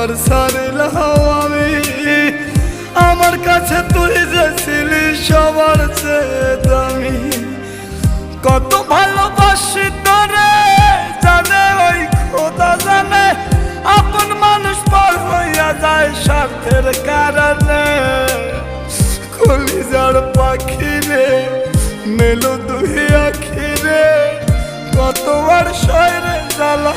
আমার সারিলাম আমি। আমার কাছে তুই যে ছিলি সবার চেয়ে দামি। কত ভালোবাসি তোরে জানে ওই খোদা জানে, আপন মানুষ পর হইয়া যায় স্বার্থের কারণে। কলিজার পাখি রে মেলো দুই আখি রে, কতবার শয়রে জ্বালা